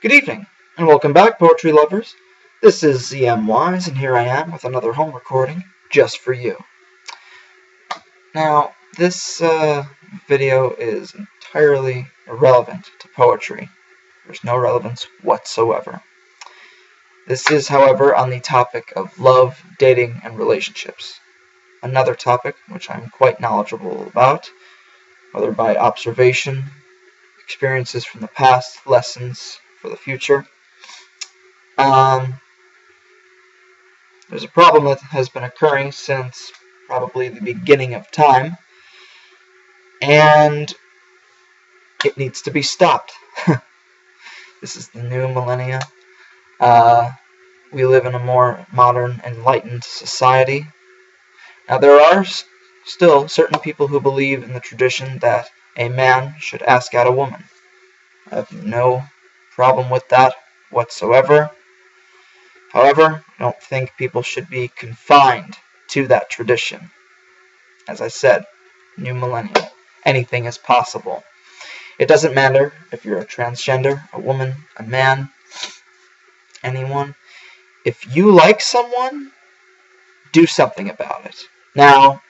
Good evening, and welcome back, poetry lovers. This is ZM Wise, and here I am with another home recording just for you. Now, this video is entirely irrelevant to poetry. There's no relevance whatsoever. This is, however, on the topic of love, dating, and relationships. Another topic which I'm quite knowledgeable about, whether by observation, experiences from the past, lessons for the future. There's a problem that has been occurring since probably the beginning of time, and it needs to be stopped. This is the new millennia. We live in a more modern, enlightened society. Now, there are still certain people who believe in the tradition that a man should ask out a woman. I have no problem with that whatsoever. However, I don't think people should be confined to that tradition. As I said, new millennium. Anything is possible. It doesn't matter if you're a transgender, a woman, a man, anyone. If you like someone, do something about it. Now,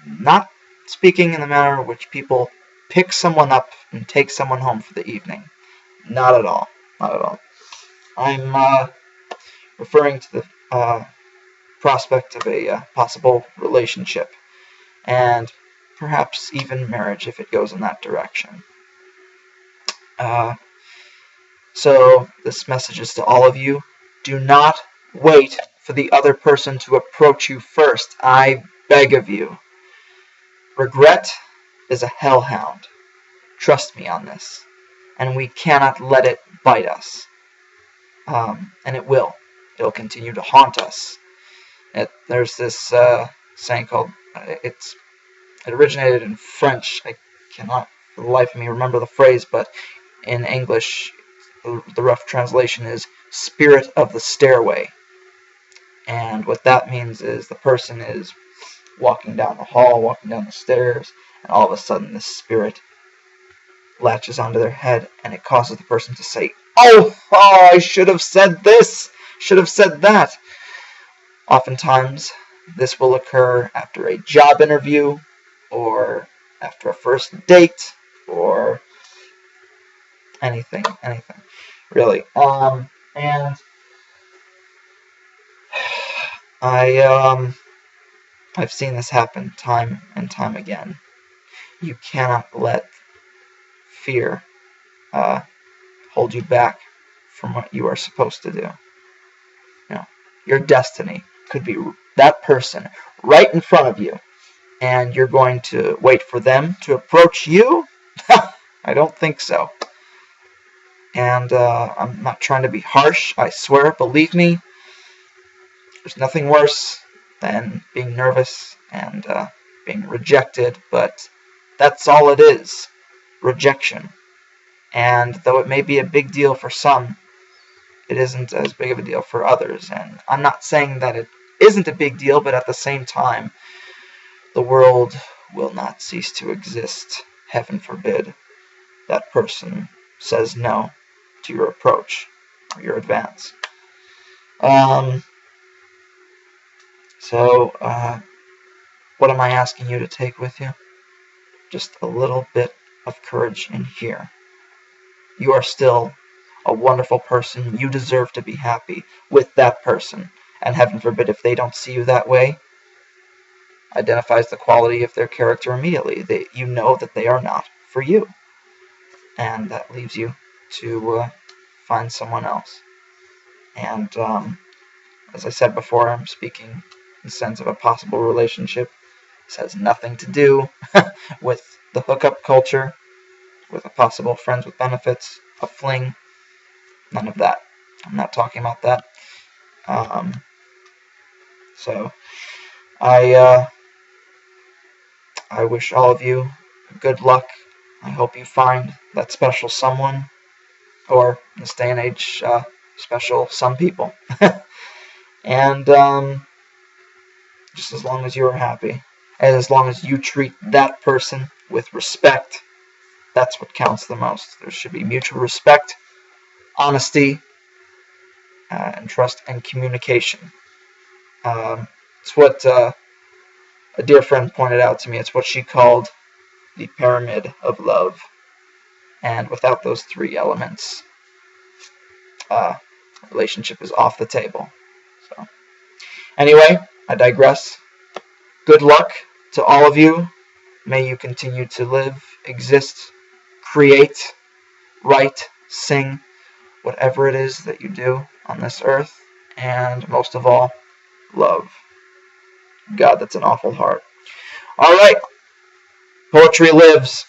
not speaking in the manner in which people pick someone up and take someone home for the evening. Not at all. Not at all. I'm referring to the prospect of a possible relationship, and perhaps even marriage if it goes in that direction. So this message is to all of you. Do not wait for the other person to approach you first. I beg of you. Regret is a hellhound. Trust me on this. And we cannot let it bite us. And it will. It'll continue to haunt us. There's this saying called, it originated in French. I cannot for the life of me remember the phrase, but in English, the rough translation is spirit of the stairway. And what that means is the person is walking down the hall, walking down the stairs, and all of a sudden this spirit latches onto their head, and it causes the person to say, oh, I should have said this, should have said that. Oftentimes, this will occur after a job interview, or after a first date, or anything, really. And I've seen this happen time and time again. You cannot let fear hold you back from what you are supposed to do. You know, your destiny could be that person right in front of you, and you're going to wait for them to approach you? I don't think so. And I'm not trying to be harsh, I swear, believe me. There's nothing worse than being nervous and being rejected, but that's all it is. Rejection. And though it may be a big deal for some, it isn't as big of a deal for others. And I'm not saying that it isn't a big deal, but at the same time, the world will not cease to exist. Heaven forbid that person says no to your approach or your advance. So, what am I asking you to take with you? Just a little bit of courage in here. You are still a wonderful person. You deserve to be happy with that person. And heaven forbid if they don't see you that way, identifies the quality of their character immediately. You know that they are not for you. And that leaves you to find someone else. And as I said before, I'm speaking in the sense of a possible relationship. This has nothing to do with the hookup culture, with a possible friends with benefits, a fling. None of that. I'm not talking about that. So I wish all of you good luck. I hope you find that special someone, or in this day and age, special some people. And just as long as you are happy, and as long as you treat that person with respect, that's what counts the most. There should be mutual respect honesty, and trust and communication. It's what a dear friend pointed out to me. It's what she called the pyramid of love. And without those three elements, a relationship is off the table. So, anyway, I digress. Good luck to all of you. May you continue to live, exist, create, write, sing, whatever it is that you do on this earth. And most of all, love. God, that's an awful heart. All right. Poetry lives.